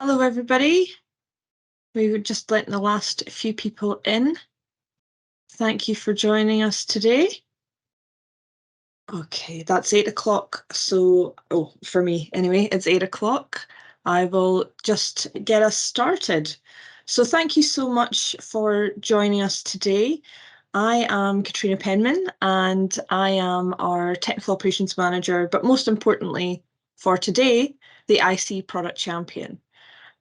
Hello, everybody. We were just letting the last few people in. Thank you for joining us today. Okay, that's 8 o'clock. So, for me anyway, it's 8 o'clock. I will just get us started. So thank you so much for joining us today. I am Catriona Penman and I am our Technical Operations Manager, but most importantly for today, the IC Product Champion.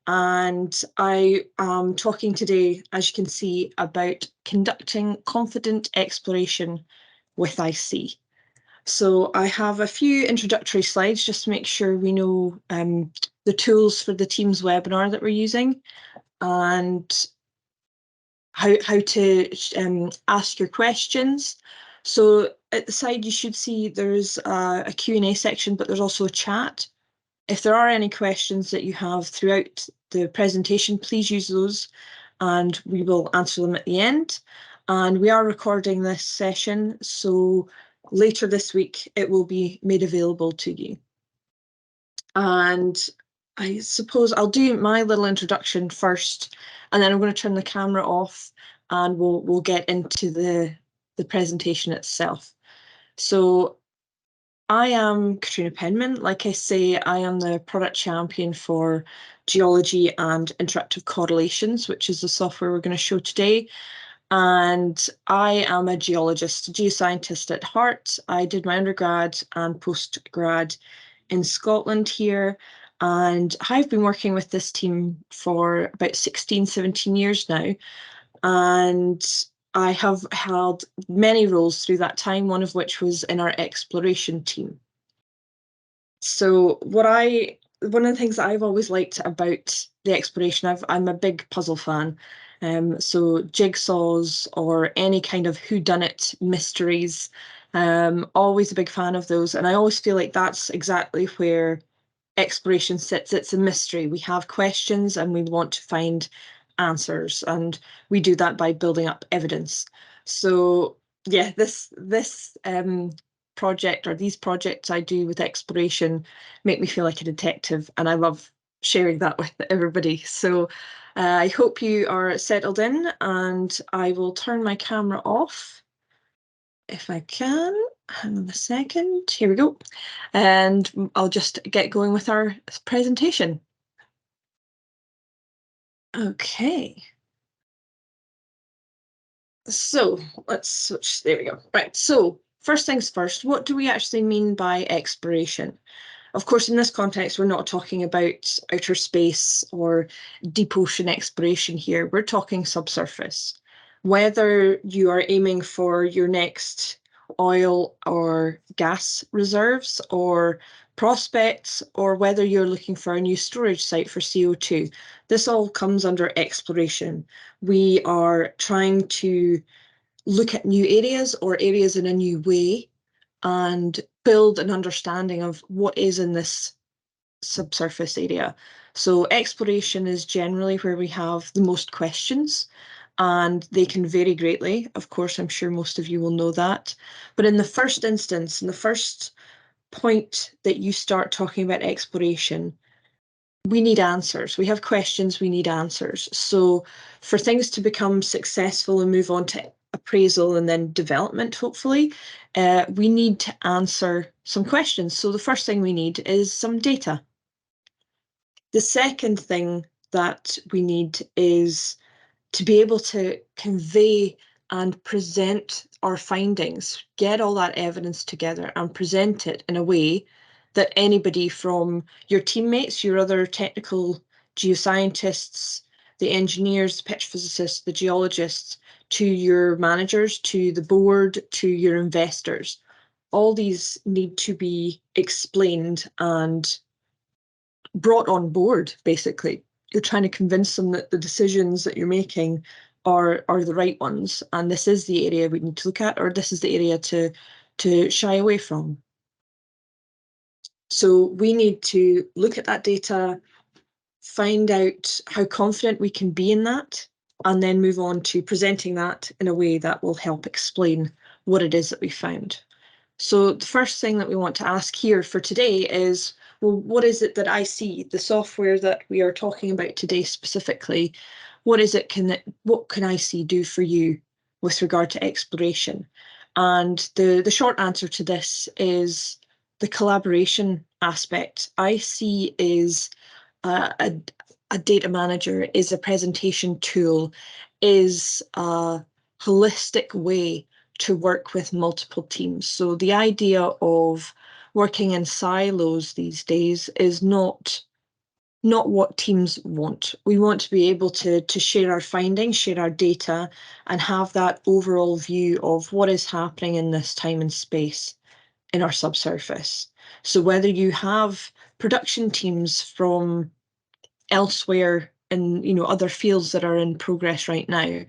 And I am talking today, as you can see, about conducting confident exploration with IC. So I have a few introductory slides just to make sure we know the tools for the Teams webinar that we're using and how to ask your questions. So at the side, you should see there's a Q&A section, but there's also a chat. If there are any questions that you have throughout the presentation, please use those and we will answer them at the end. And we are recording this session, so later this week it will be made available to you. And I suppose I'll do my little introduction first, and then I'm going to turn the camera off and we'll get into the presentation itself. So I am Catriona Penman. Like I say, I am the product champion for geology and interactive correlations, which is the software we're going to show today. And I am a geologist, a geoscientist at heart. I did my undergrad and postgrad in Scotland here. And I've been working with this team for about 16, 17 years now. And I have held many roles through that time, one of which was in our exploration team. So one of the things that I've always liked about the exploration, I'm a big puzzle fan. So jigsaws or any kind of whodunit mysteries, always a big fan of those. And I always feel like that's exactly where exploration sits. It's a mystery. We have questions and we want to find answers, and we do that by building up evidence. So yeah, this project, or these projects I do with exploration, make me feel like a detective, and I love sharing that with everybody. So I hope you are settled in, and I will turn my camera off if I can. Hang on a second. Here we go. And I'll just get going with our presentation. Okay. So let's switch. There we go. Right. So first things first, what do we actually mean by exploration? Of course, in this context, we're not talking about outer space or deep ocean exploration here. We're talking subsurface. Whether you are aiming for your next oil or gas reserves or prospects, or whether you're looking for a new storage site for CO2, this all comes under exploration. We are trying to look at new areas or areas in a new way and build an understanding of what is in this subsurface area. So exploration is generally where we have the most questions, and they can vary greatly. Of course, I'm sure most of you will know that. But in the first instance, in the first point that you start talking about exploration, we need answers. We have questions, we need answers. So for things to become successful and move on to appraisal and then development, hopefully, we need to answer some questions. So the first thing we need is some data. The second thing that we need is to be able to convey and present our findings, get all that evidence together and present it in a way that anybody from your teammates, your other technical geoscientists, the engineers, the petrophysicists, the geologists, to your managers, to the board, to your investors, all these need to be explained and brought on board, basically. You're trying to convince them that the decisions that you're making are the right ones, and this is the area we need to look at, or this is the area to shy away from. So we need to look at that data, find out how confident we can be in that, and then move on to presenting that in a way that will help explain what it is that we found. So the first thing that we want to ask here for today is, well, what is it that I see? The software that we are talking about today specifically, what can I see do for you with regard to exploration? And the short answer to this is the collaboration aspect. I see is a data manager, is a presentation tool, is a holistic way to work with multiple teams. So the idea of working in silos these days is not what teams want. We want to be able to share our findings, share our data, and have that overall view of what is happening in this time and space in our subsurface. So whether you have production teams from elsewhere in other fields that are in progress right now,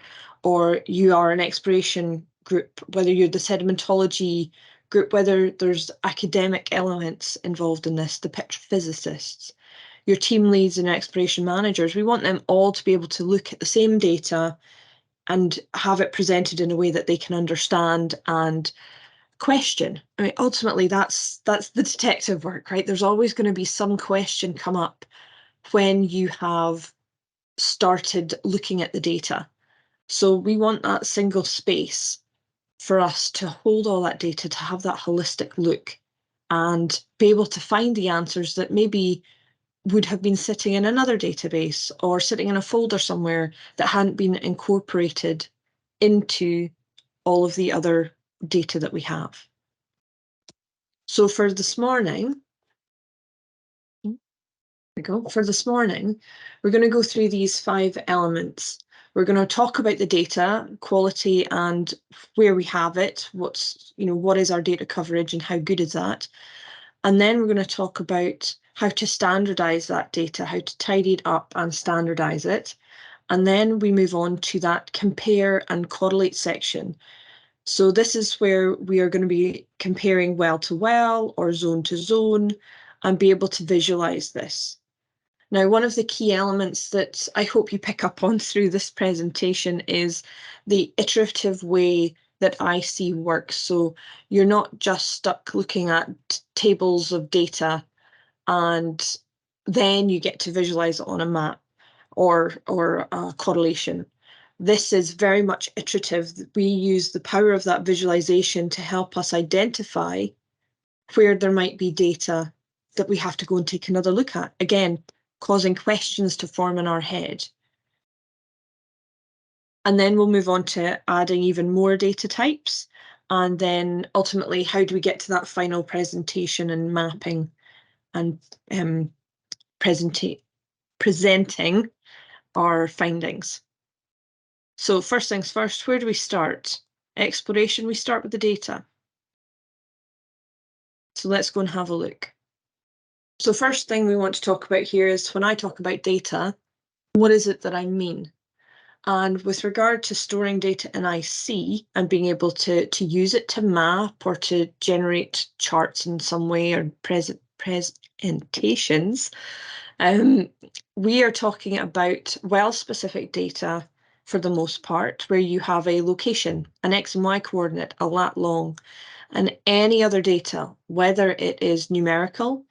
or you are an exploration group, whether you're the sedimentology group, whether there's academic elements involved in this, the petrophysicists, your team leads and exploration managers, we want them all to be able to look at the same data and have it presented in a way that they can understand and question. I mean, ultimately, that's the detective work, right? There's always going to be some question come up when you have started looking at the data. So we want that single space for us to hold all that data, to have that holistic look and be able to find the answers that maybe would have been sitting in another database or sitting in a folder somewhere that hadn't been incorporated into all of the other data that we have. So for this morning, For this morning, we're going to go through these 5 elements. We're going to talk about the data quality and where we have it, what is our data coverage and how good is that. And then we're going to talk about how to standardize that data, how to tidy it up and standardize it. And then we move on to that compare and correlate section. So this is where we are going to be comparing well to well or zone to zone and be able to visualize this. Now, one of the key elements that I hope you pick up on through this presentation is the iterative way that IC works. So you're not just stuck looking at tables of data and then you get to visualize it on a map or a correlation. This is very much iterative. We use the power of that visualization to help us identify where there might be data that we have to go and take another look at. Again, causing questions to form in our head. And then we'll move on to adding even more data types. And then ultimately, how do we get to that final presentation and mapping and presenting our findings? So first things first, where do we start? Exploration, we start with the data. So let's go and have a look. So first thing we want to talk about here is when I talk about data, what is it that I mean? And with regard to storing data in IC and being able to use it to map or to generate charts in some way or presentations, we are talking about well-specific data for the most part, where you have a location, an X and Y coordinate, a lat long, and any other data, whether it is numerical,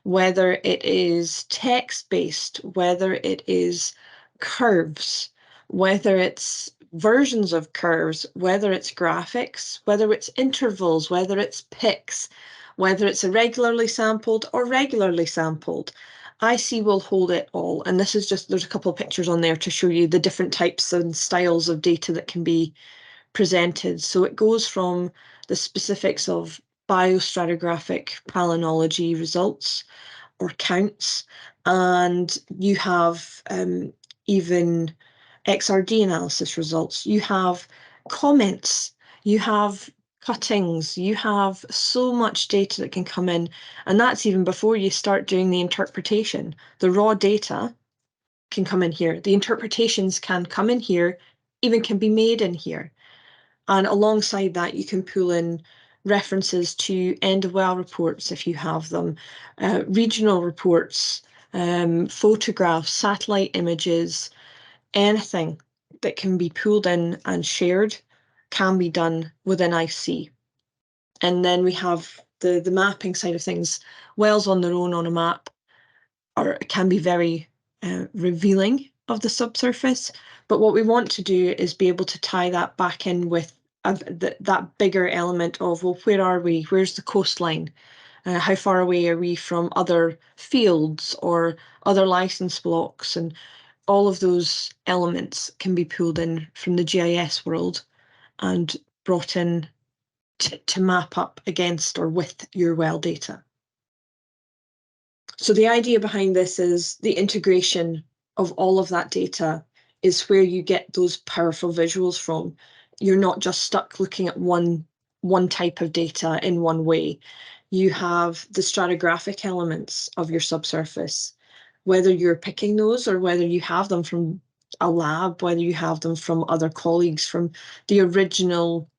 whether it is text-based, whether it is curves, whether it's versions of curves, whether it's graphics, whether it's intervals, whether it's pics, whether it's irregularly sampled or regularly sampled. IC will hold it all. And this is there's a couple of pictures on there to show you the different types and styles of data that can be presented. So it goes from the specifics of biostratigraphic palynology results or counts, and you have even XRD analysis results, you have comments, you have cuttings, you have so much data that can come in, and that's even before you start doing the interpretation. The raw data can come in here, the interpretations can come in here, even can be made in here. And alongside that, you can pull in references to end of well reports if you have them, regional reports, photographs, satellite images, anything that can be pulled in and shared can be done within IC. And then we have the mapping side of things, wells on their own on a map can be very revealing of the subsurface. But what we want to do is be able to tie that back in with that bigger element of, well, where are we? Where's the coastline? How far away are we from other fields or other license blocks? And all of those elements can be pulled in from the GIS world and brought in to map up against or with your well data. So the idea behind this is the integration of all of that data is where you get those powerful visuals from. You're not just stuck looking at one type of data in one way. You have the stratigraphic elements of your subsurface, whether you're picking those or whether you have them from a lab, whether you have them from other colleagues, from the original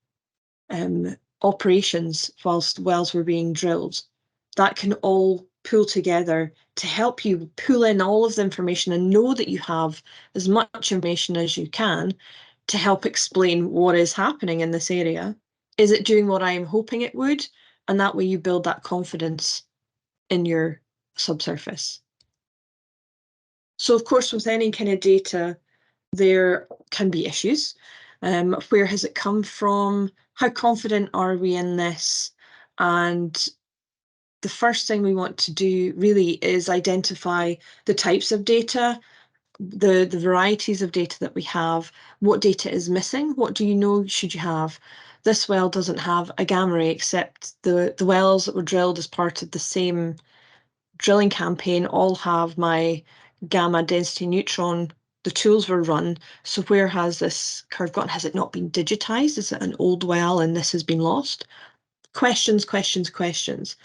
operations whilst wells were being drilled. That can all pull together to help you pull in all of the information and know that you have as much information as you can to help explain what is happening in this area. Is it doing what I am hoping it would? And that way you build that confidence in your subsurface. So of course, with any kind of data, there can be issues. Where has it come from? How confident are we in this? And the first thing we want to do really is identify the types of data, the varieties of data that we have, what data is missing, what do you know should you have? This well doesn't have a gamma ray, except the wells that were drilled as part of the same drilling campaign all have my gamma density neutron. The tools were run. So where has this curve gone? Has it not been digitized? Is it an old well and this has been lost? Questions, questions, questions.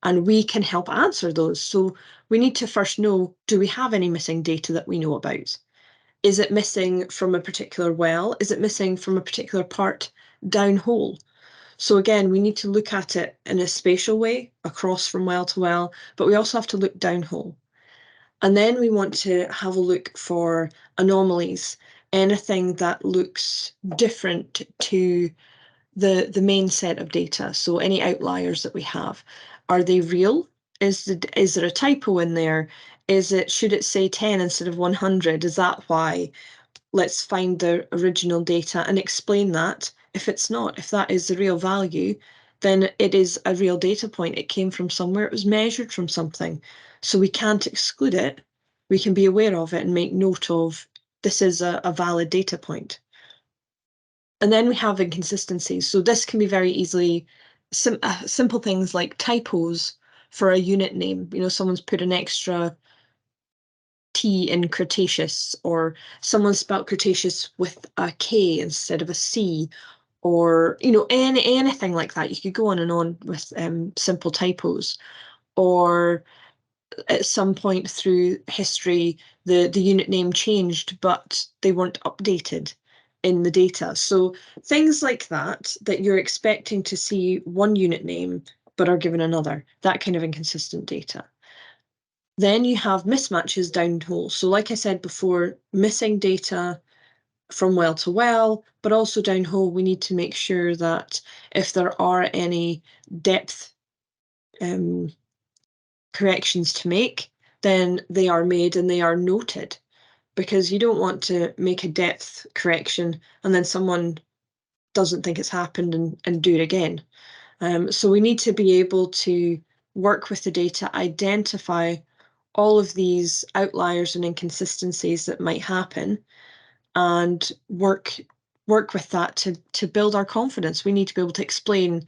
And we can help answer those. So we need to first know, do we have any missing data that we know about? Is it missing from a particular well? Is it missing from a particular part downhole? So again, we need to look at it in a spatial way across from well to well, but we also have to look downhole. And then we want to have a look for anomalies, anything that looks different to the main set of data. So any outliers that we have, are they real? Is there a typo in there? Should it say 10 instead of 100? Is that why? Let's find the original data and explain that. If it's not, if that is the real value, then it is a real data point. It came from somewhere, it was measured from something. So we can't exclude it. We can be aware of it and make note of this is a valid data point. And then we have inconsistencies. So this can be very easily simple things like typos for a unit name. You know, someone's put an extra T in Cretaceous, or someone spelled Cretaceous with a K instead of a C, or you know, anything like that. You could go on and on with simple typos. Or at some point through history, the unit name changed, but they weren't updated in the data. So things like that you're expecting to see one unit name, but are given another, that kind of inconsistent data. Then you have mismatches downhole. So like I said before, missing data from well to well, but also downhole, we need to make sure that if there are any depth corrections to make, then they are made and they are noted, because you don't want to make a depth correction and then someone doesn't think it's happened and do it again. So we need to be able to work with the data, identify all of these outliers and inconsistencies that might happen, and work with that to build our confidence. We need to be able to explain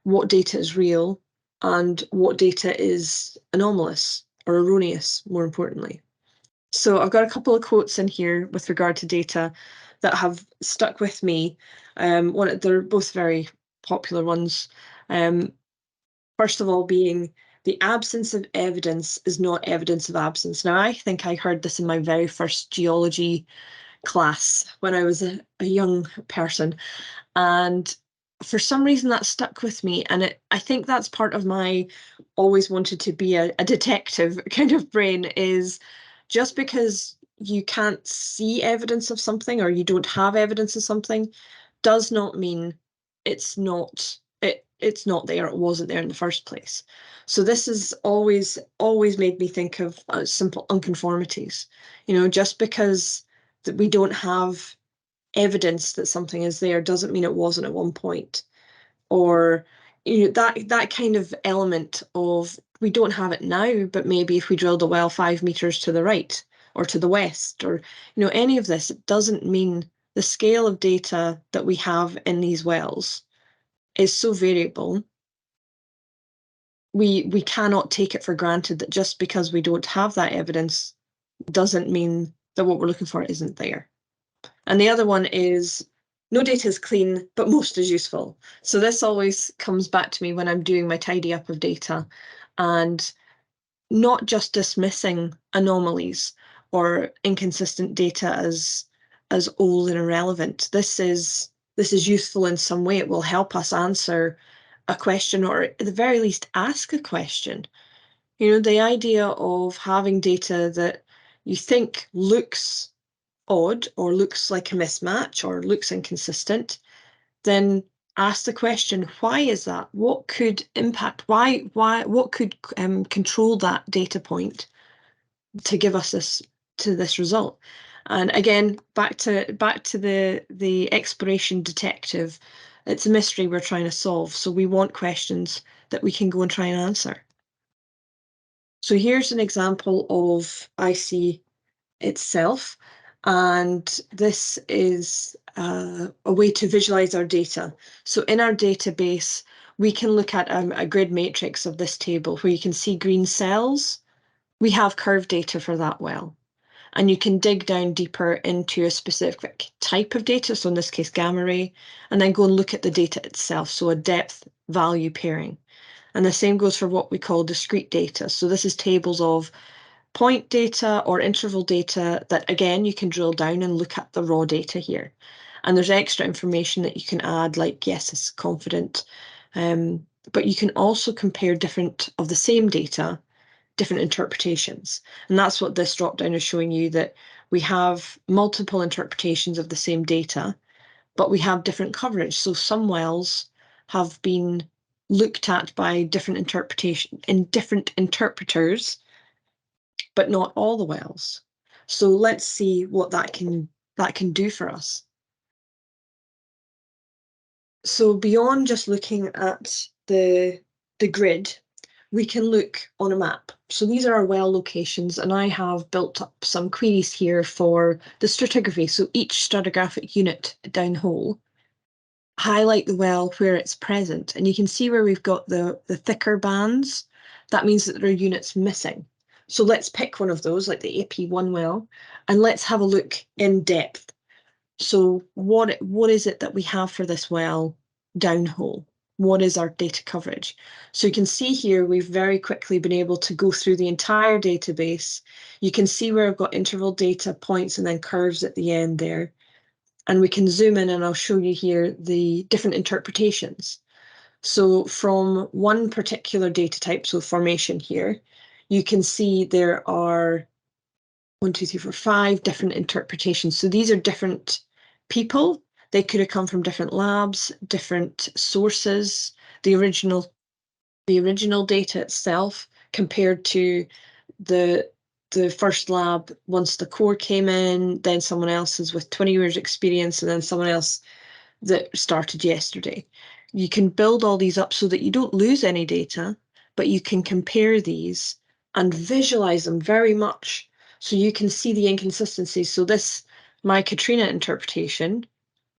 what data is real and what data is anomalous or erroneous, more importantly. So I've got a couple of quotes in here with regard to data that have stuck with me. They're both very popular ones. First of all, being the absence of evidence is not evidence of absence. Now, I think I heard this in my very first geology class when I was a young person. And for some reason that stuck with me. And I think that's part of my always wanted to be a detective kind of brain, is just because you can't see evidence of something or you don't have evidence of something does not mean it's not it's not there, it wasn't there in the first place. So this has always made me think of simple unconformities. Just because that we don't have evidence that something is there doesn't mean it wasn't at one point. Or that kind of element of, we don't have it now, but maybe if we drilled a well 5 meters to the right or to the west, or any of this, it doesn't mean the scale of data that we have in these wells is so variable. We cannot take it for granted that just because we don't have that evidence doesn't mean that what we're looking for isn't there. And the other one is, no data is clean, but most is useful. So this always comes back to me when I'm doing my tidy up of data, and not just dismissing anomalies or inconsistent data as old and irrelevant. This is useful in some way. It will help us answer a question, or at the very least ask a question. The idea of having data that you think looks odd or looks like a mismatch or looks inconsistent, then ask the question, why is that? What could impact, what could control that data point to give us this result? And again, back to the exploration detective, it's a mystery we're trying to solve. So we want questions that we can go and try and answer. So here's an example of IC itself. And this is a way to visualize our data. So in our database, we can look at a grid matrix of this table where you can see green cells. We have curved data for that well. And you can dig down deeper into a specific type of data, so in this case, gamma ray, and then go and look at the data itself, so a depth value pairing. And the same goes for what we call discrete data. So this is tables of point data or interval data that, again, you can drill down and look at the raw data here. And there's extra information that you can add, like, yes, it's confident. But you can also compare different of the same data, different interpretations. And that's what this dropdown is showing you, that we have multiple interpretations of the same data, but we have different coverage. So some wells have been looked at by different interpreters, but not all the wells. So let's see what that can do for us. So beyond just looking at the grid, we can look on a map. So these are our well locations, and I have built up some queries here for the stratigraphy. So each stratigraphic unit downhole, highlight the well where it's present, and you can see where we've got the thicker bands. That means that there are units missing. So let's pick one of those, like the AP1 well, and let's have a look in depth. So what is it that we have for this well downhole? What is our data coverage? So you can see here, we've very quickly been able to go through the entire database. You can see where I've got interval data points and then curves at the end there. And we can zoom in, and I'll show you here the different interpretations. So from one particular data type, so formation here, you can see there are 1, 2, 3, 4, 5 different interpretations. So these are different people. They could have come from different labs, different sources. The original data itself compared to the first lab once the core came in, then someone else's with 20 years experience, and then someone else that started yesterday. You can build all these up so that you don't lose any data, but you can compare these and visualize them very much so you can see the inconsistencies. So this, my Catriona interpretation,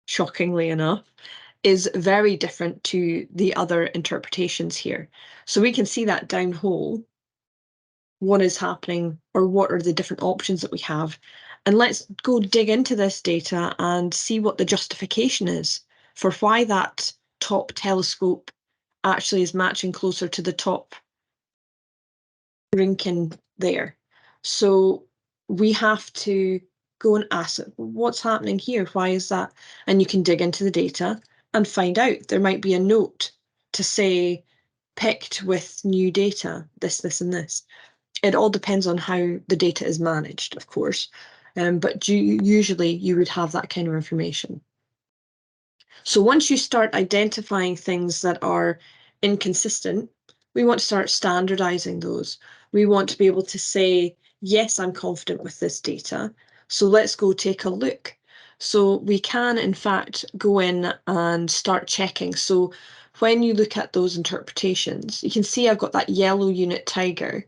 shockingly enough, is very different to the other interpretations here. So we can see that downhole, what is happening, or what are the different options that we have. And let's go dig into this data and see what the justification is for why that top telescope actually is matching closer to the top Rinkin there. So we have to go and ask, what's happening here? Why is that? And you can dig into the data and find out. There might be a note to say, picked with new data, this, and this. It all depends on how the data is managed, of course, but usually you would have that kind of information. So once you start identifying things that are inconsistent, we want to start standardizing those. We want to be able to say, yes, I'm confident with this data. So let's go take a look. So we can, in fact, go in and start checking. So when you look at those interpretations, you can see I've got that yellow unit tiger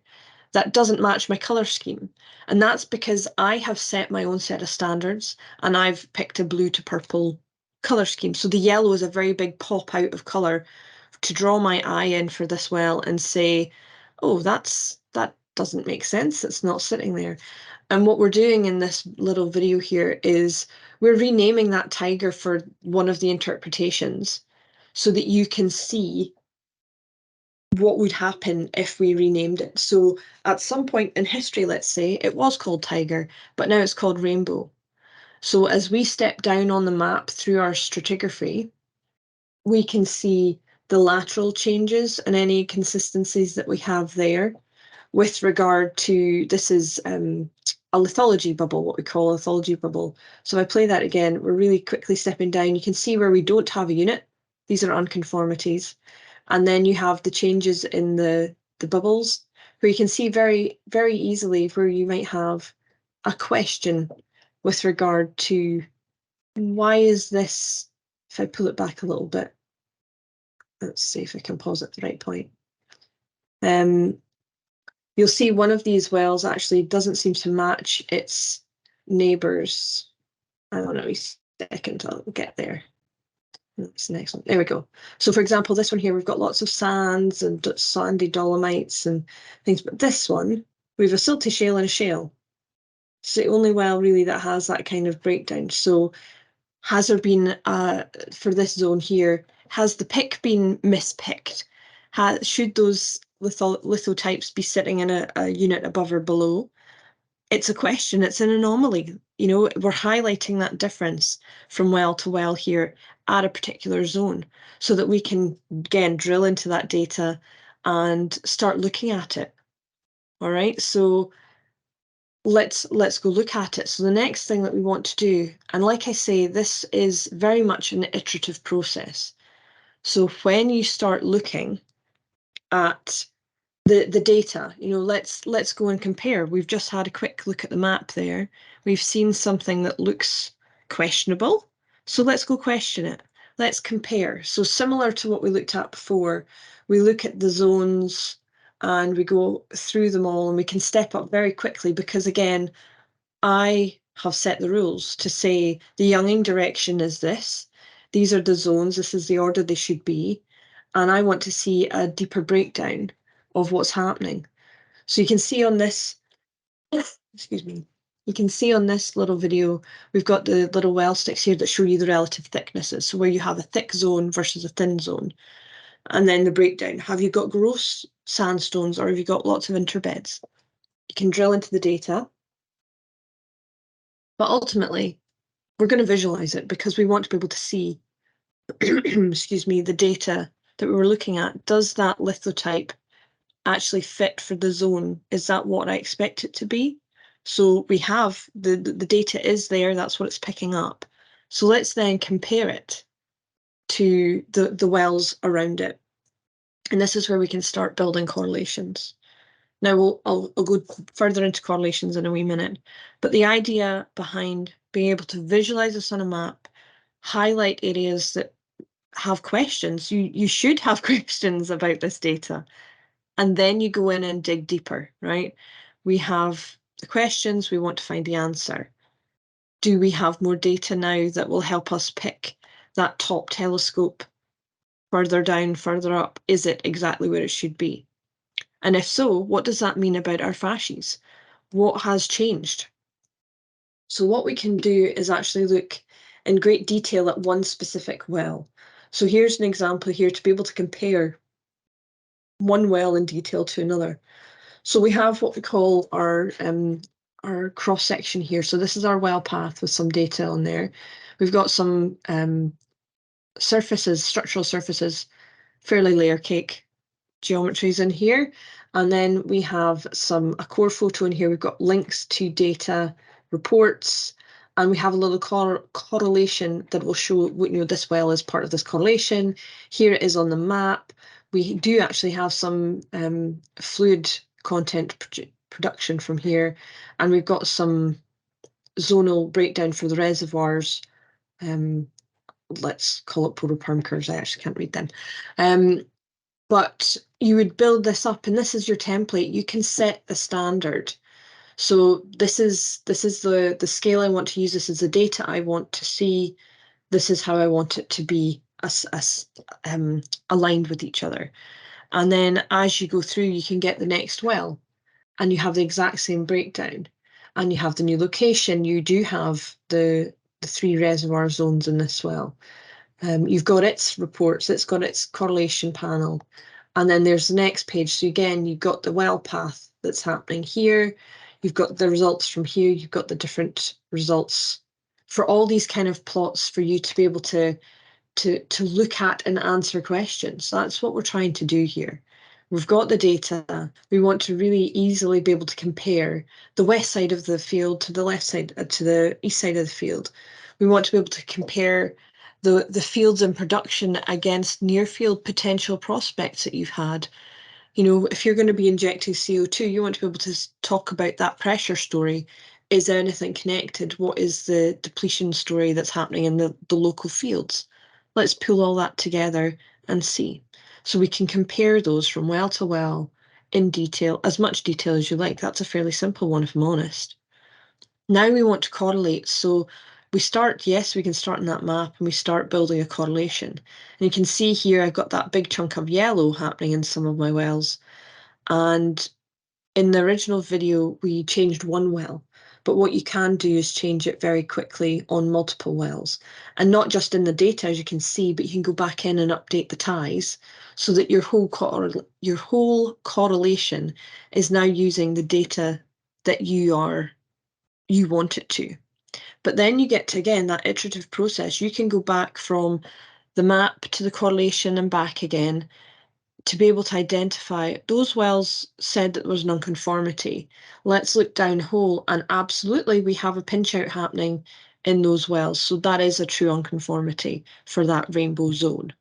that doesn't match my color scheme. And that's because I have set my own set of standards and I've picked a blue to purple color scheme. So the yellow is a very big pop out of color to draw my eye in for this well and say, oh, that doesn't make sense. It's not sitting there. And what we're doing in this little video here is we're renaming that tiger for one of the interpretations so that you can see what would happen if we renamed it. So at some point in history, let's say, it was called tiger, but now it's called rainbow. So as we step down on the map through our stratigraphy, we can see the lateral changes and any consistencies that we have there with regard to, this is a lithology bubble, what we call a lithology bubble. So if I play that again, we're really quickly stepping down. You can see where we don't have a unit. These are unconformities. And then you have the changes in the bubbles, where you can see very, very easily where you might have a question with regard to why is this, if I pull it back a little bit, let's see if I can pause at the right point. You'll see one of these wells actually doesn't seem to match its neighbours. I don't know, a second, I'll get there. That's the next one. There we go. So for example, this one here, we've got lots of sands and sandy dolomites and things, but this one, we have a silty shale and a shale. It's the only well really that has that kind of breakdown. So has there been, for this zone here, has the pick been mispicked? Should those lithotypes be sitting in a unit above or below? It's a question, it's an anomaly. You know, we're highlighting that difference from well to well here at a particular zone so that we can, again, drill into that data and start looking at it. All right, so let's go look at it. So the next thing that we want to do, and like I say, this is very much an iterative process. So when you start looking at the data, you know, let's go and compare. We've just had a quick look at the map there. We've seen something that looks questionable. So let's go question it. Let's compare. So similar to what we looked at before, we look at the zones and we go through them all and we can step up very quickly because again, I have set the rules to say the younging direction is this. These are the zones. This is the order they should be. And I want to see a deeper breakdown of what's happening. So you can see on this, excuse me, you can see on this little video, we've got the little well sticks here that show you the relative thicknesses. So where you have a thick zone versus a thin zone. And then the breakdown. Have you got gross sandstones or have you got lots of interbeds? You can drill into the data. But ultimately, we're going to visualize it because we want to be able to see, excuse me, the data that we were looking at. Does that lithotype actually fit for the zone? Is that what I expect it to be? So we have the data is there, that's what it's picking up. So let's then compare it to the wells around it. And this is where we can start building correlations. Now I'll go further into correlations in a wee minute, but the idea behind being able to visualize this on a map, highlight areas that have questions, you should have questions about this data, and then you go in and dig deeper, right? We have the questions, we want to find the answer. Do we have more data now that will help us pick that top telescope further down, further up? Is it exactly where it should be? And if so, what does that mean about our fascies? What has changed? So what we can do is actually look in great detail at one specific well. So here's an example here to be able to compare one well in detail to another. So we have what we call our cross section here. So this is our well path with some data on there. We've got some surfaces, structural surfaces, fairly layer cake geometries in here. And then we have a core photo in here. We've got links to data, reports, and we have a little correlation that will show, this well is part of this correlation. Here it is on the map. We do actually have some fluid content production from here, and we've got some zonal breakdown for the reservoirs. Let's call it protoperm curves. I actually can't read them. But you would build this up, and this is your template. You can set the standard. So this is the scale I want to use. This is the data I want to see. This is how I want it to be aligned with each other. And then as you go through, you can get the next well, and you have the exact same breakdown. And you have the new location. You do have the 3 reservoir zones in this well. You've got its reports, it's got its correlation panel. And then there's the next page. So again, you've got the well path that's happening here. You've got the results from here. You've got the different results for all these kind of plots for you to be able to look at and answer questions. That's what we're trying to do here. We've got the data. We want to really easily be able to compare the west side of the field to the left side, to the east side of the field. We want to be able to compare the fields in production against near field potential prospects that you've had. If you're going to be injecting CO2, you want to be able to talk about that pressure story. Is there anything connected? What is the depletion story that's happening in the local fields? Let's pull all that together and see. So we can compare those from well to well in detail, as much detail as you like. That's a fairly simple one, if I'm honest. Now we want to correlate. So we can start on that map and we start building a correlation. And you can see here, I've got that big chunk of yellow happening in some of my wells. And in the original video, we changed one well. But what you can do is change it very quickly on multiple wells. And not just in the data, as you can see, but you can go back in and update the ties so that your whole correlation is now using the data that you want it to. But then you get to, again, that iterative process. You can go back from the map to the correlation and back again to be able to identify those wells said that there was nonconformity. Let's look down hole, and absolutely we have a pinch out happening in those wells. So that is a true unconformity for that rainbow zone.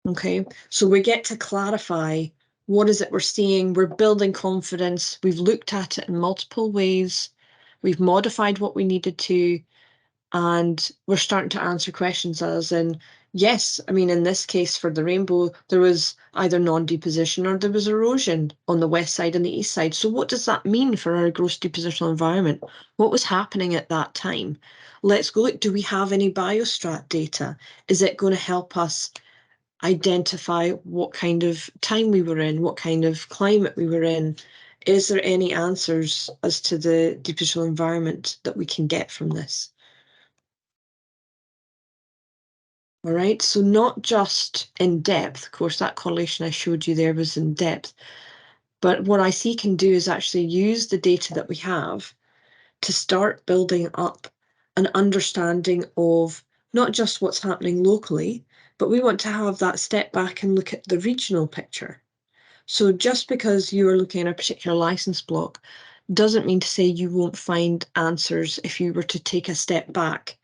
Okay, so we get to clarify what is it we're seeing. We're building confidence. We've looked at it in multiple ways. We've modified what we needed to, and we're starting to answer questions as in, yes, I mean, in this case for the rainbow, there was either non-deposition or there was erosion on the west side and the east side. So what does that mean for our gross depositional environment? What was happening at that time? Let's go look, do we have any biostrat data? Is it going to help us identify what kind of time we were in, what kind of climate we were in? Is there any answers as to the depositional environment that we can get from this? All right, so not just in depth. Of course, that correlation I showed you there was in depth. But what IC can do is actually use the data that we have to start building up an understanding of not just what's happening locally, but we want to have that step back and look at the regional picture. So just because you are looking at a particular license block doesn't mean to say you won't find answers if you were to take a step back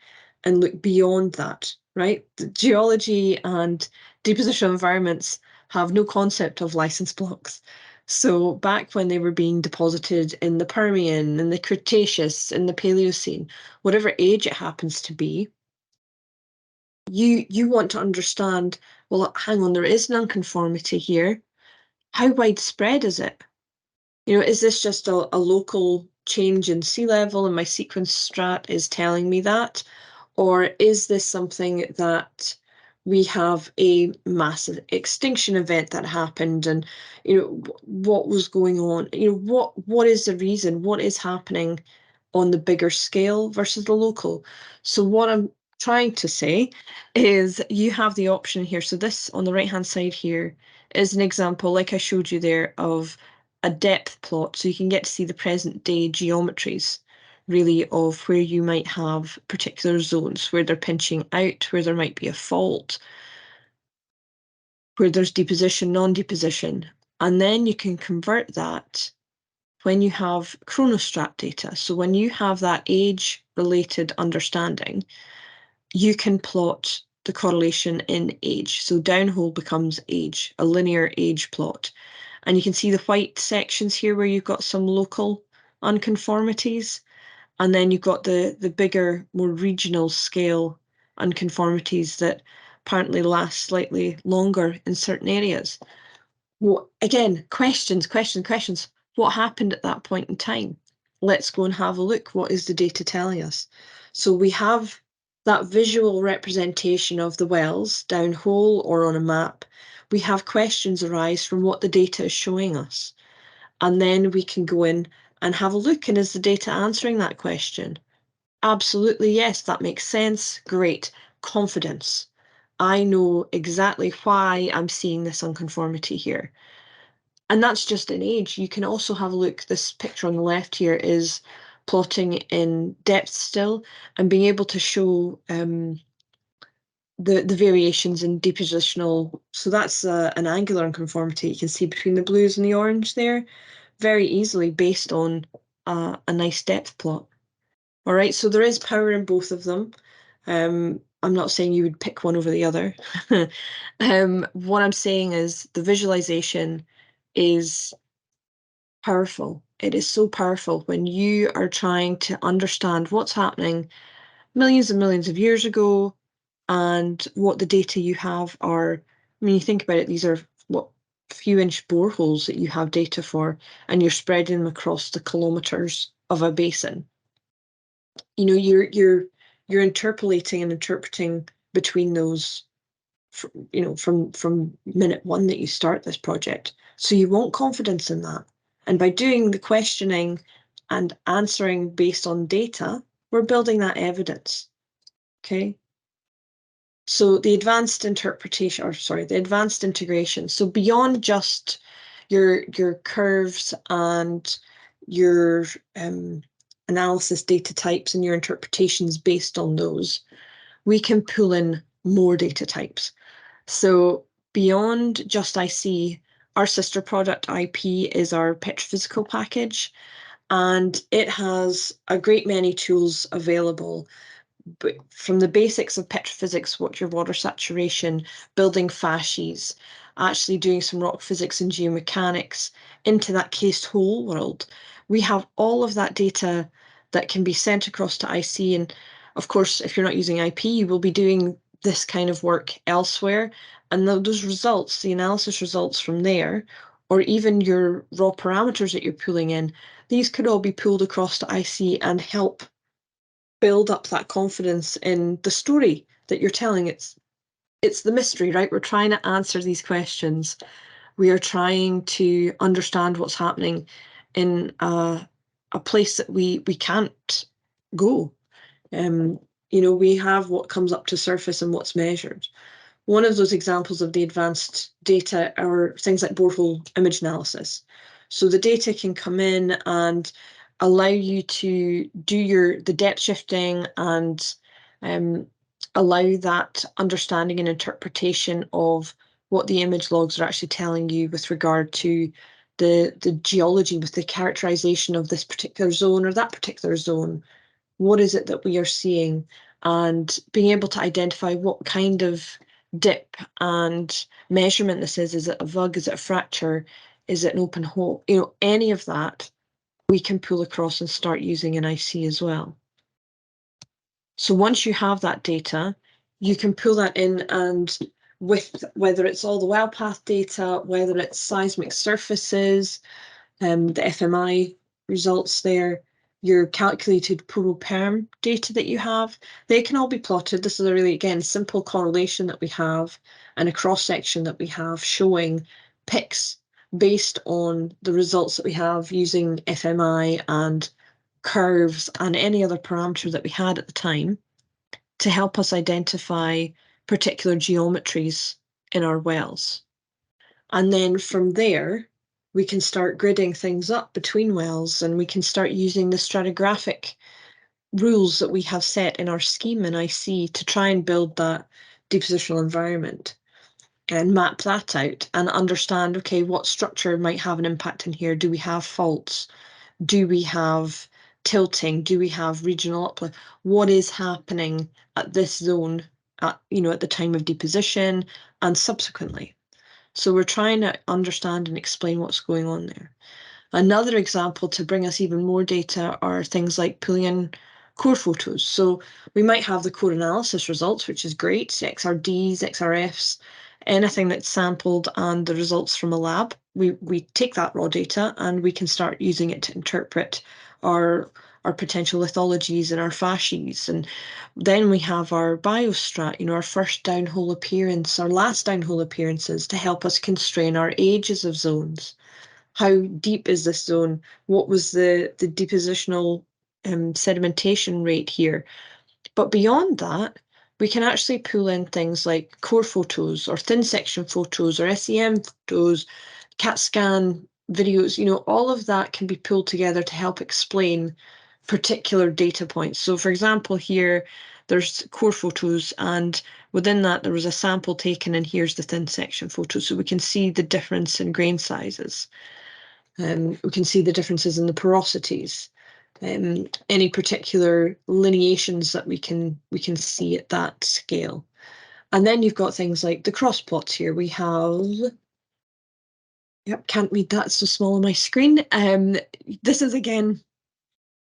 and look beyond that, right? The geology and depositional environments have no concept of license blocks. So back when they were being deposited in the Permian, in the Cretaceous, in the Paleocene, whatever age it happens to be, you want to understand, well, hang on, there is nonconformity here. How widespread is it? Is this just a local change in sea level and my sequence strat is telling me that? Or is this something that we have a massive extinction event that happened and, what was going on? What is the reason? What is happening on the bigger scale versus the local? So what I'm trying to say is you have the option here. So this on the right-hand side here is an example, like I showed you there, of a depth plot. So you can get to see the present day geometries, really, of where you might have particular zones, where they're pinching out, where there might be a fault, where there's deposition, non-deposition. And then you can convert that when you have chronostrat data. So when you have that age related understanding, you can plot the correlation in age. So downhole becomes age, a linear age plot. And you can see the white sections here where you've got some local unconformities. And then you've got the bigger, more regional scale unconformities that apparently last slightly longer in certain areas. Well, again, questions. What happened at that point in time? Let's go and have a look. What is the data telling us? So we have that visual representation of the wells downhole or on a map. We have questions arise from what the data is showing us. And then we can go in and have a look. And is the data answering that question? Absolutely, yes, that makes sense. Great. Confidence. I know exactly why I'm seeing this unconformity here. And that's just in age. You can also have a look. This picture on the left here is plotting in depth still and being able to show the variations in depositional. So that's an angular unconformity you can see between the blues and the orange there very easily based on a nice depth plot. All right, so there is power in both of them. I'm not saying you would pick one over the other. What I'm saying is the visualization is powerful. It is so powerful when you are trying to understand what's happening millions and millions of years ago and what the data you have are. I mean, you think about it, these are what few inch boreholes that you have data for, and you're spreading them across the kilometers of a basin. You know, you're interpolating and interpreting between those, you know, from minute one that you start this project. So you want confidence in that. And by doing the questioning and answering based on data, we're building that evidence. Okay. So the advanced interpretation, or sorry, the advanced integration. So beyond just your curves and your analysis data types and your interpretations based on those, we can pull in more data types. So beyond just IC, our sister product IP is our petrophysical package, and it has a great many tools available. But from the basics of petrophysics, what's your water saturation, building facies, actually doing some rock physics and geomechanics into that cased hole world. We have all of that data that can be sent across to IC. And of course, if you're not using IP, you will be doing this kind of work elsewhere. And those results, the analysis results from there, or even your raw parameters that you're pulling in, these could all be pulled across to IC and help build up that confidence in the story that you're telling. It's the mystery, right? We're trying to answer these questions. We are trying to understand what's happening in a place that we can't go. You know, we have what comes up to surface and what's measured. One of those examples of the advanced data are things like borehole image analysis. So the data can come in and allow you to do the depth shifting and allow that understanding and interpretation of what the image logs are actually telling you with regard to the geology, with the characterization of this particular zone or that particular zone. What is it that we are seeing? And being able to identify what kind of dip and measurement this is. Is it a vug? Is it a fracture? Is it an open hole? You know, any of that we can pull across and start using in IC as well. So once you have that data, you can pull that in, and with whether it's all the well path data, whether it's seismic surfaces, the FMI results there, your calculated perm data that you have, they can all be plotted. This is a really, again, simple correlation that we have and a cross-section that we have showing picks based on the results that we have using FMI and curves and any other parameter that we had at the time to help us identify particular geometries in our wells. And then from there, we can start gridding things up between wells, and we can start using the stratigraphic rules that we have set in our scheme in IC to try and build that depositional environment and map that out and understand, okay, what structure might have an impact in here? Do we have faults? Do we have tilting? Do we have regional uplift? What is happening at this zone at the time of deposition and subsequently? So we're trying to understand and explain what's going on there. Another example to bring us even more data are things like pulling in core photos. So we might have the core analysis results, which is great, XRDs, XRFs, anything that's sampled and the results from a lab. We take that raw data and we can start using it to interpret our potential lithologies and our fascies. And then we have our biostrat, our first downhole appearance, our last downhole appearances to help us constrain our ages of zones. How deep is this zone? What was the depositional sedimentation rate here? But beyond that, we can actually pull in things like core photos or thin section photos or SEM photos, CAT scan videos, all of that can be pulled together to help explain particular data points. So for example, here there's core photos and within that there was a sample taken and here's the thin section photo. So we can see the difference in grain sizes. We can see the differences in the porosities, any particular lineations that we can see at that scale. And then you've got things like the cross plots here. We have, yep, can't read that, it's so small on my screen. This is again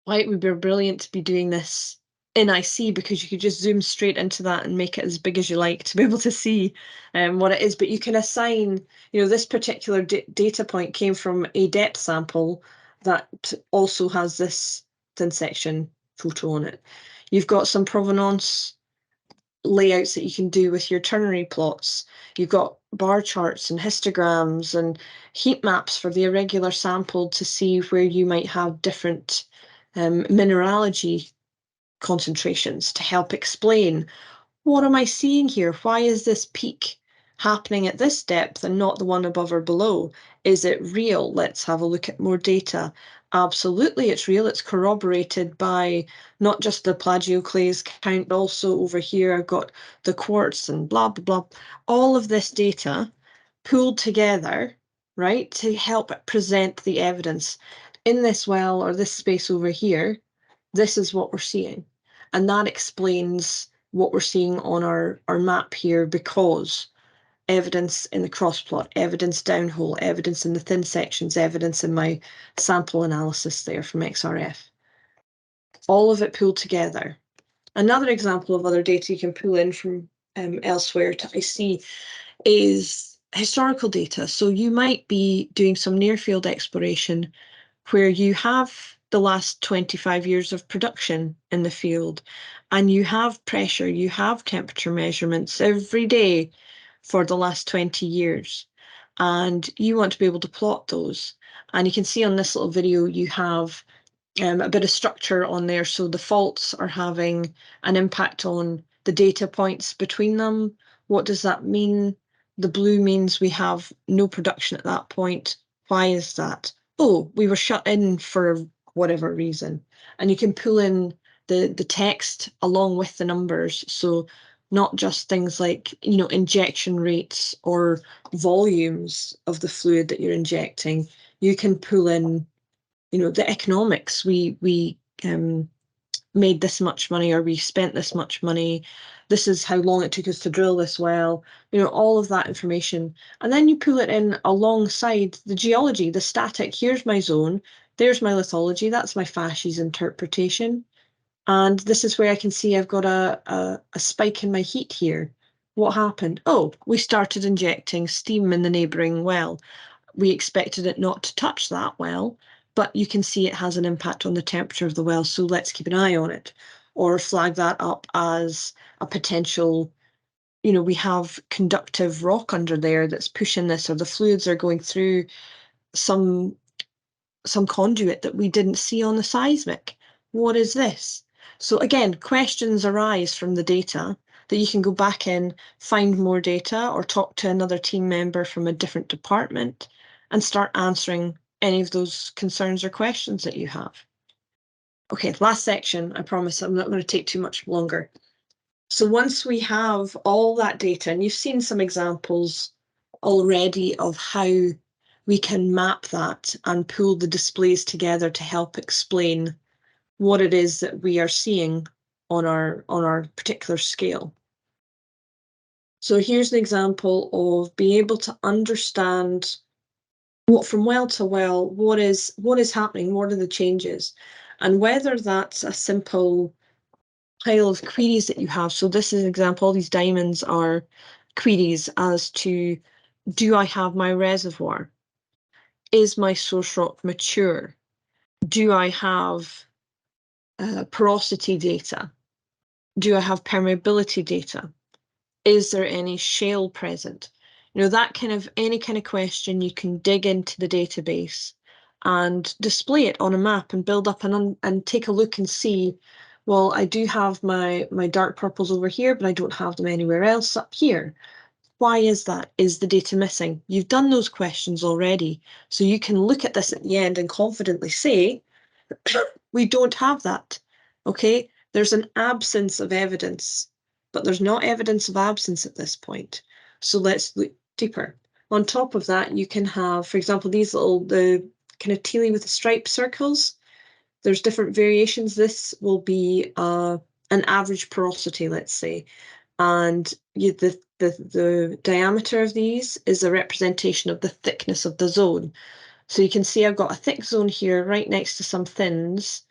why it would be brilliant to be doing this in IC, because you could just zoom straight into that and make it as big as you like to be able to see what it is. But you can assign, this particular data point came from a depth sample that also has this thin section photo on it. You've got some provenance layouts that you can do with your ternary plots. You've got bar charts and histograms and heat maps for the irregular sample to see where you might have different mineralogy concentrations to help explain, what am I seeing here? Why is this peak happening at this depth and not the one above or below? Is it real? Let's have a look at more data. Absolutely, it's real. It's corroborated by not just the plagioclase count, but also over here I've got the quartz and blah, blah, blah. All of this data pooled together, right, to help present the evidence. In this well or this space over here, this is what we're seeing. And that explains what we're seeing on our map here, because evidence in the cross plot, evidence downhole, evidence in the thin sections, evidence in my sample analysis there from XRF. All of it pulled together. Another example of other data you can pull in from elsewhere to IC is historical data. So you might be doing some near field exploration where you have the last 25 years of production in the field and you have pressure, you have temperature measurements every day for the last 20 years. And you want to be able to plot those. And you can see on this little video, you have a bit of structure on there. So the faults are having an impact on the data points between them. What does that mean? The blue means we have no production at that point. Why is that? Oh, we were shut in for whatever reason. And you can pull in the text along with the numbers. So not just things like, injection rates or volumes of the fluid that you're injecting. You can pull in the economics. We made this much money, or we spent this much money. This is how long it took us to drill this well. All of that information. And then you pull it in alongside the geology, the static. Here's my zone. There's my lithology. That's my fascies interpretation. And this is where I can see I've got a spike in my heat here. What happened? Oh, we started injecting steam in the neighbouring well. We expected it not to touch that well, but you can see it has an impact on the temperature of the well, so let's keep an eye on it, or flag that up as a potential, we have conductive rock under there that's pushing this, or the fluids are going through some conduit that we didn't see on the seismic. What is this? So again, questions arise from the data that you can go back in, find more data, or talk to another team member from a different department and start answering any of those concerns or questions that you have. Okay, last section, I promise I'm not going to take too much longer. So once we have all that data, and you've seen some examples already of how we can map that and pull the displays together to help explain what it is that we are seeing on our particular scale. So here's an example of being able to understand what from well to well, what is happening, what are the changes, and whether that's a simple pile of queries that you have. So this is an example, all these diamonds are queries as to, do I have my reservoir? Is my source rock mature? Do I have porosity data? Do I have permeability data? Is there any shale present? That kind of, any kind of question, you can dig into the database and display it on a map and build up and take a look and see, well, I do have my dark purples over here, but I don't have them anywhere else up here. Why is that? Is the data missing? You've done those questions already, so you can look at this at the end and confidently say, we don't have that. Okay, there's an absence of evidence, but there's not evidence of absence at this point. So let's look deeper. On top of that, you can have, for example, these little, the kind of tealy with the striped circles. There's different variations. This will be an average porosity, let's say, and the diameter of these is a representation of the thickness of the zone. So you can see I've got a thick zone here right next to some thins,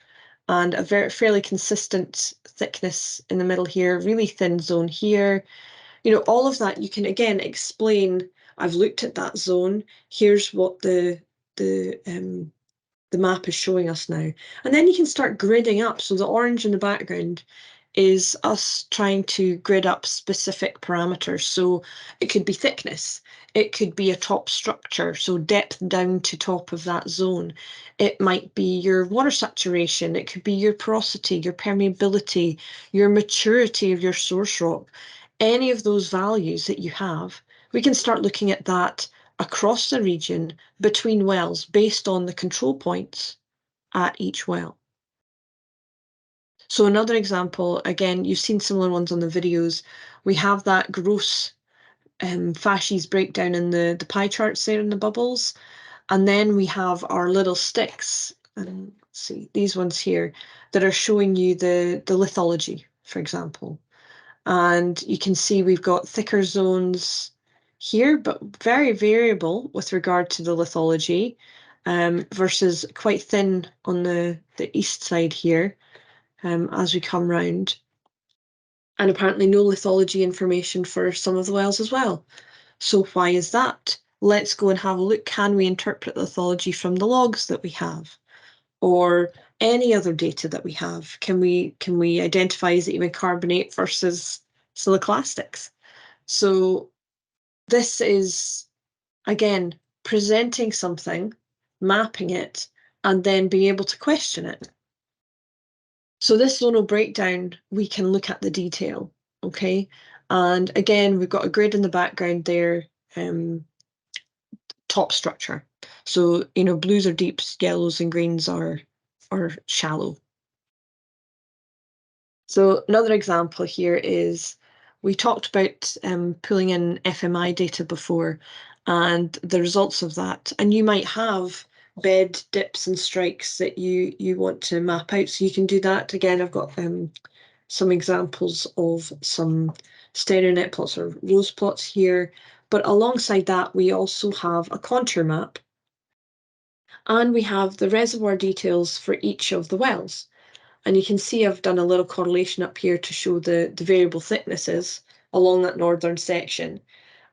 and a fairly consistent thickness in the middle here, really thin zone here. All of that you can again explain. I've looked at that zone. Here's what the map is showing us now. And then you can start gridding up. So the orange in the background is us trying to grid up specific parameters. So it could be thickness, it could be a top structure, so depth down to top of that zone. It might be your water saturation, it could be your porosity, your permeability, your maturity of your source rock. Any of those values that you have, we can start looking at that across the region between wells based on the control points at each well. So another example, again, you've seen similar ones on the videos. We have that gross fascies breakdown in the pie charts there in the bubbles. And then we have our little sticks, and let's see, these ones here, that are showing you the lithology, for example. And you can see we've got thicker zones here, but very variable with regard to the lithology, versus quite thin on the east side here, as we come round. And apparently no lithology information for some of the wells as well. So why is that? Let's go and have a look. Can we interpret lithology from the logs that we have? Or any other data that we have? Can we identify, is it even carbonate versus siliclastics? So this is, again, presenting something, mapping it, and then being able to question it. So this zonal breakdown, we can look at the detail, okay? And again, we've got a grid in the background there, top structure. So, blues are deeps, yellows and greens are shallow. So another example here is, we talked about pulling in FMI data before and the results of that. And you might have bed dips and strikes that you want to map out. So you can do that. Again, I've got some examples of some stereo net plots or rose plots here. But alongside that, we also have a contour map. And we have the reservoir details for each of the wells. And you can see I've done a little correlation up here to show the variable thicknesses along that northern section.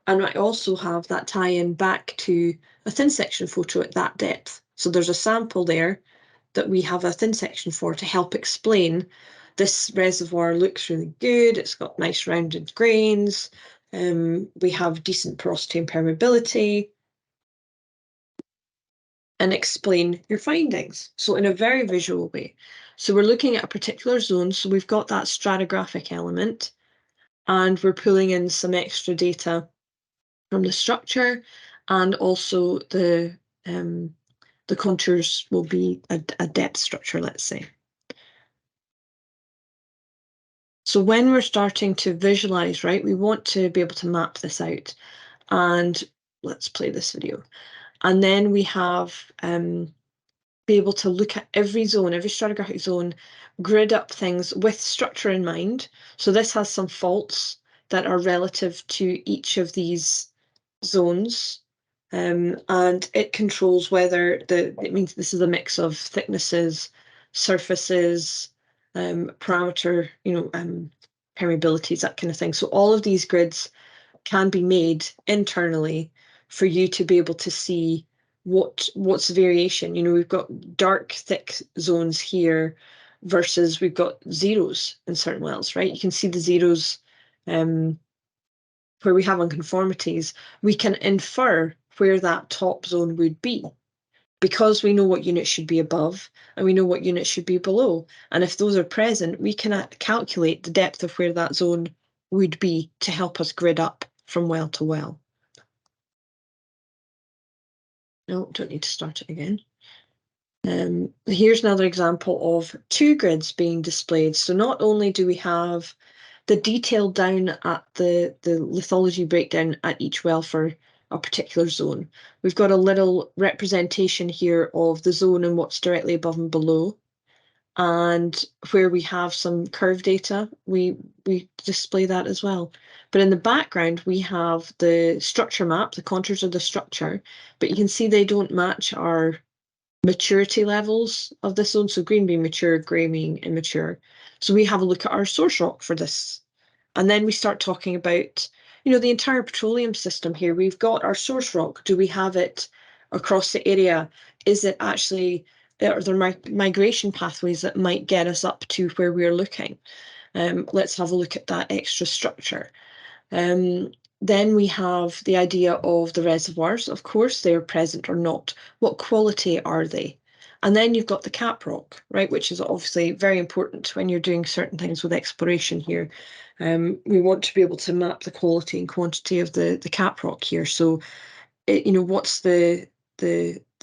And I also have that tie-in back to a thin section photo at that depth. So there's a sample there that we have a thin section for to help explain this reservoir looks really good. It's got nice rounded grains. We have decent porosity and permeability. And explain your findings. So in a very visual way. So we're looking at a particular zone. So we've got that stratigraphic element, and we're pulling in some extra data from the structure, and also the contours will be a depth structure, let's say. So when we're starting to visualize, right, we want to be able to map this out. And let's play this video. And then we have be able to look at every zone, every stratigraphic zone, grid up things with structure in mind. So this has some faults that are relative to each of these zones. And it controls whether it means this is a mix of thicknesses, surfaces, parameter, permeabilities, that kind of thing. So all of these grids can be made internally for you to be able to see what's the variation. We've got dark, thick zones here versus we've got zeros in certain wells, right? You can see the zeros where we have unconformities. We can infer where that top zone would be because we know what units should be above and we know what units should be below. And if those are present, we can calculate the depth of where that zone would be to help us grid up from well to well. No, don't need to start it again. Here's another example of two grids being displayed. So not only do we have the detail down at the lithology breakdown at each well for a particular zone, we've got a little representation here of the zone and what's directly above and below. And where we have some curve data, we display that as well. But in the background, we have the structure map, the contours of the structure, but you can see they don't match our maturity levels of this zone. So green being mature, grey being immature. So we have a look at our source rock for this. And then we start talking about, the entire petroleum system here. We've got our source rock. Do we have it across the area? Is it actually, are there migration pathways that might get us up to where we're looking? Let's have a look at that extra structure. Then we have the idea of the reservoirs. Of course, they're present or not. What quality are they? And then you've got the cap rock, right, which is obviously very important when you're doing certain things with exploration here. We want to be able to map the quality and quantity of the cap rock here. So, what's the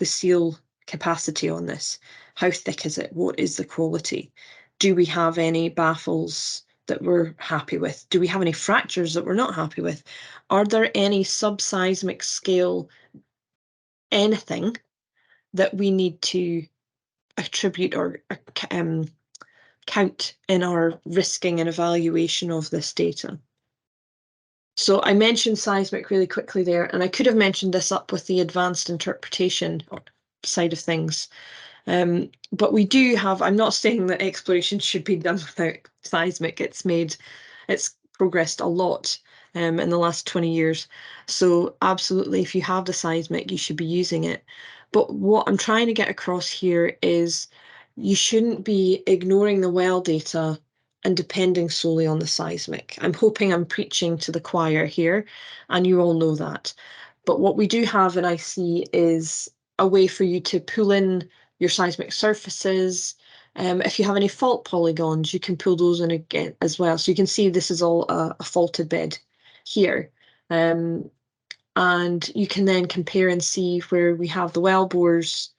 seal capacity on this? How thick is it? What is the quality? Do we have any baffles that we're happy with? Do we have any fractures that we're not happy with? Are there any subseismic scale anything that we need to attribute or count in our risking and evaluation of this data? So I mentioned seismic really quickly there, and I could have mentioned this up with the advanced interpretation side of things. But we do have, I'm not saying that exploration should be done without seismic. It's progressed a lot in the last 20 years. So absolutely, if you have the seismic, you should be using it. But what I'm trying to get across here is you shouldn't be ignoring the well data and depending solely on the seismic. I'm hoping I'm preaching to the choir here, and you all know that. But what we do have in IC is a way for you to pull in your seismic surfaces. If you have any fault polygons, you can pull those in again as well. So you can see this is all a faulted bed here. And you can then compare and see where we have the well bores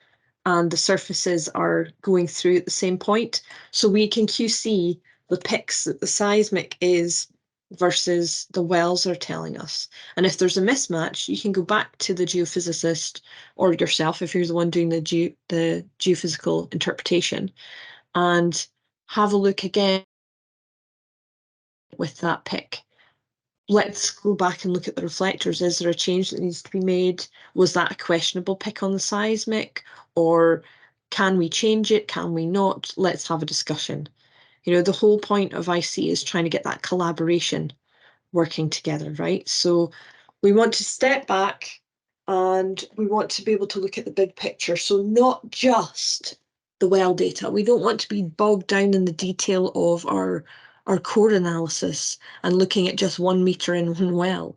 and the surfaces are going through at the same point. So we can QC the pics that the seismic is versus the wells are telling us. And if there's a mismatch, you can go back to the geophysicist or yourself if you're the one doing the geophysical interpretation and have a look again with that pic. Let's go back and look at the reflectors. Is there a change that needs to be made? Was that a questionable pick on the seismic? Or can we change it? Can we not? Let's have a discussion. The whole point of IC is trying to get that collaboration working together, right? So we want to step back and we want to be able to look at the big picture. So not just the well data. We don't want to be bogged down in the detail of our core analysis and looking at just 1 meter in one well.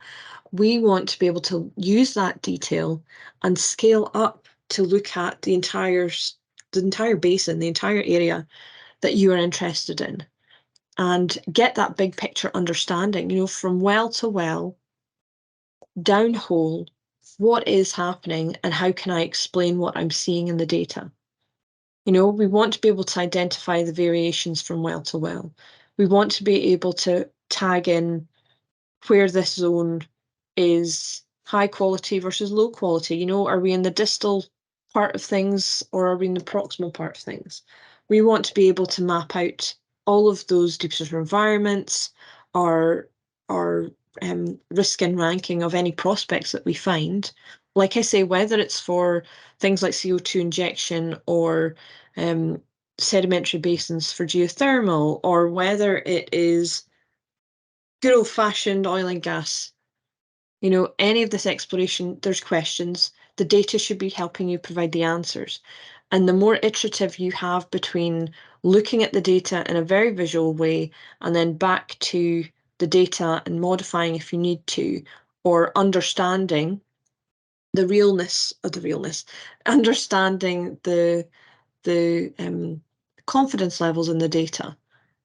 We want to be able to use that detail and scale up to look at the entire basin, the entire area that you are interested in, and get that big picture understanding, from well to well, downhole, what is happening and how can I explain what I'm seeing in the data? We want to be able to identify the variations from well to well. We want to be able to tag in where this zone is high quality versus low quality. Are we in the distal part of things, or are we in the proximal part of things? We want to be able to map out all of those deep water environments, our risk and ranking of any prospects that we find. Like I say, whether it's for things like CO2 injection or sedimentary basins for geothermal, or whether it is good old-fashioned oil and gas. You know, any of this exploration, there's questions. The data should be helping you provide the answers. And the more iterative you have between looking at the data in a very visual way and then back to the data and modifying if you need to, or understanding the realness of the realness, understanding the confidence levels in the data,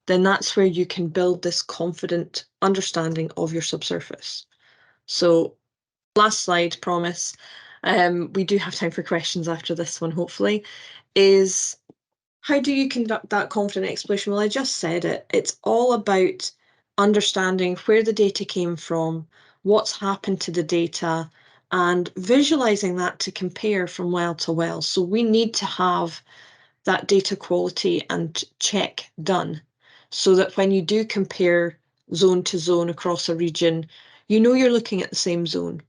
then that's where you can build this confident understanding of your subsurface. So last slide, promise. We do have time for questions after this one, hopefully, is how do you conduct that confident exploration? Well, I just said it. It's all about understanding where the data came from, what's happened to the data, and visualizing that to compare from well to well. So we need to have that data quality and check done so that when you do compare zone to zone across a region, you know you're looking at the same zone.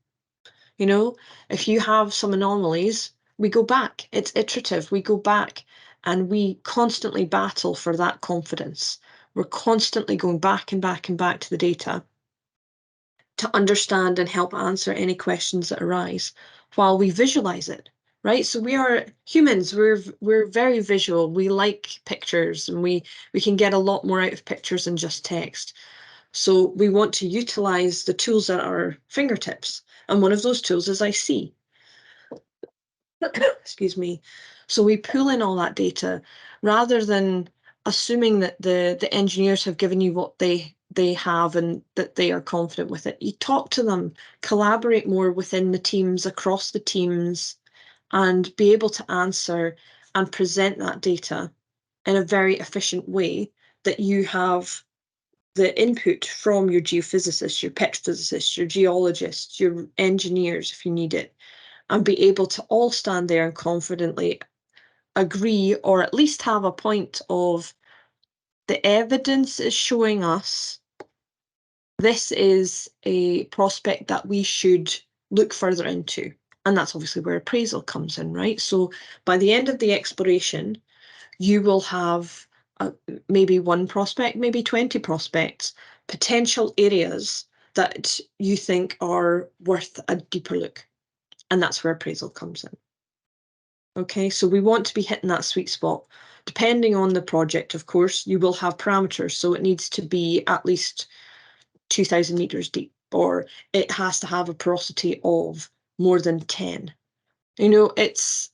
You know, if you have some anomalies, we go back. It's iterative. We go back and we constantly battle for that confidence. We're constantly going back and back and back to the data to understand and help answer any questions that arise while we visualize it, right? So we are humans, we're very visual. We like pictures, and we can get a lot more out of pictures than just text. So we want to utilize the tools at our fingertips. And one of those tools is IC. Excuse me. So we pull in all that data rather than assuming that the engineers have given you what they have and that they are confident with it. You talk to them, collaborate more within the teams, across the teams, and be able to answer and present that data in a very efficient way that you have the input from your geophysicists, your petrophysicists, your geologists, your engineers, if you need it, and be able to all stand there and confidently agree, or at least have a point of the evidence is showing us this is a prospect that we should look further into. And that's obviously where appraisal comes in, right? So by the end of the exploration, you will have maybe one prospect, maybe 20 prospects, potential areas that you think are worth a deeper look. And that's where appraisal comes in. Okay, so we want to be hitting that sweet spot. Depending on the project, of course, you will have parameters. So it needs to be at least 2,000 meters deep, or it has to have a porosity of more than 10. You know, it's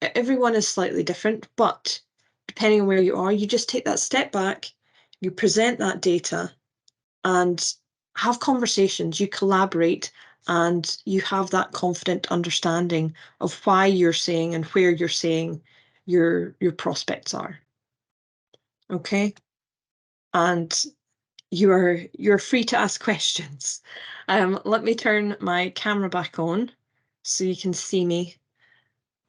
everyone is slightly different, but depending on where you are, you just take that step back, you present that data and have conversations, you collaborate, and you have that confident understanding of why you're saying and where you're saying your prospects are. Okay? And you're free to ask questions. Let me turn my camera back on so you can see me.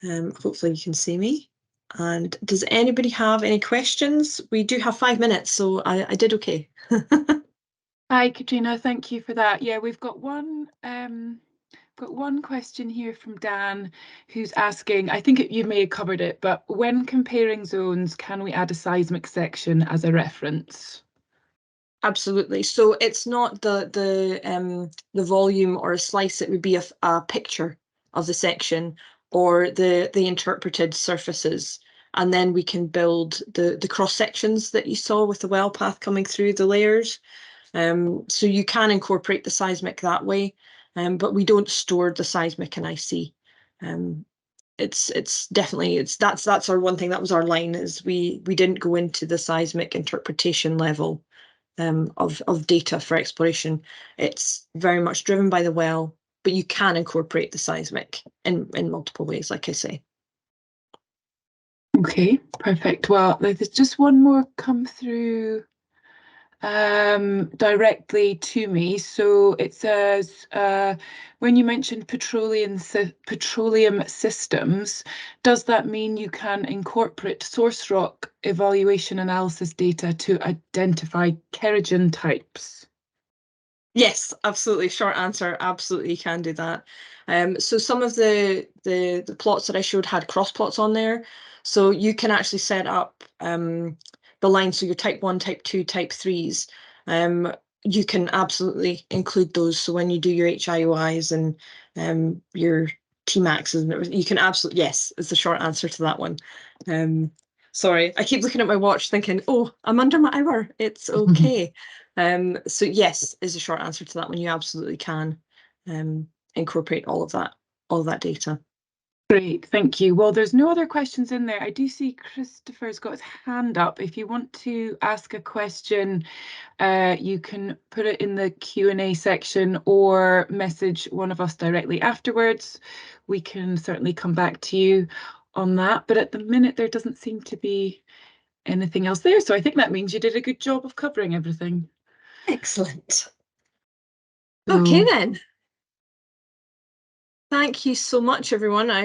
Hopefully you can see me. And does anybody have any questions? We do have 5 minutes, so I did okay. Hi, Catriona. Thank you for that. Yeah, we've got one question here from Dan, who's asking, I think you may have covered it, but when comparing zones, can we add a seismic section as a reference? Absolutely. So it's not the volume or a slice. It would be a picture of the section or the interpreted surfaces, and then we can build the cross sections that you saw with the well path coming through the layers. So you can incorporate the seismic that way, but we don't store the seismic in IC. It's definitely that's our one thing. That was our line, is we didn't go into the seismic interpretation level of data for exploration. It's very much driven by the well, but you can incorporate the seismic in multiple ways, like I say. Okay, perfect. Well, there's just one more come through directly to me. So it says, when you mentioned petroleum systems, does that mean you can incorporate source rock evaluation analysis data to identify kerogen types? Yes, absolutely. Short answer, absolutely you can do that. So some of the plots that I showed had cross plots on there. So you can actually set up the lines. So your type 1, type 2, type 3s. You can absolutely include those. So when you do your HIOIs and your Tmaxs and everything, you can absolutely, yes, is the short answer to that one. Sorry, I keep looking at my watch thinking, oh, I'm under my hour. It's okay. So yes, is the short answer to that one. You absolutely can incorporate all of that data. Great, thank you. Well, there's no other questions in there. I do see Christopher's got his hand up. If you want to ask a question, you can put it in the Q&A section or message one of us directly afterwards. We can certainly come back to you on that. But at the minute, there doesn't seem to be anything else there. So I think that means you did a good job of covering everything. Excellent. So, Okay then. Thank you so much, everyone. I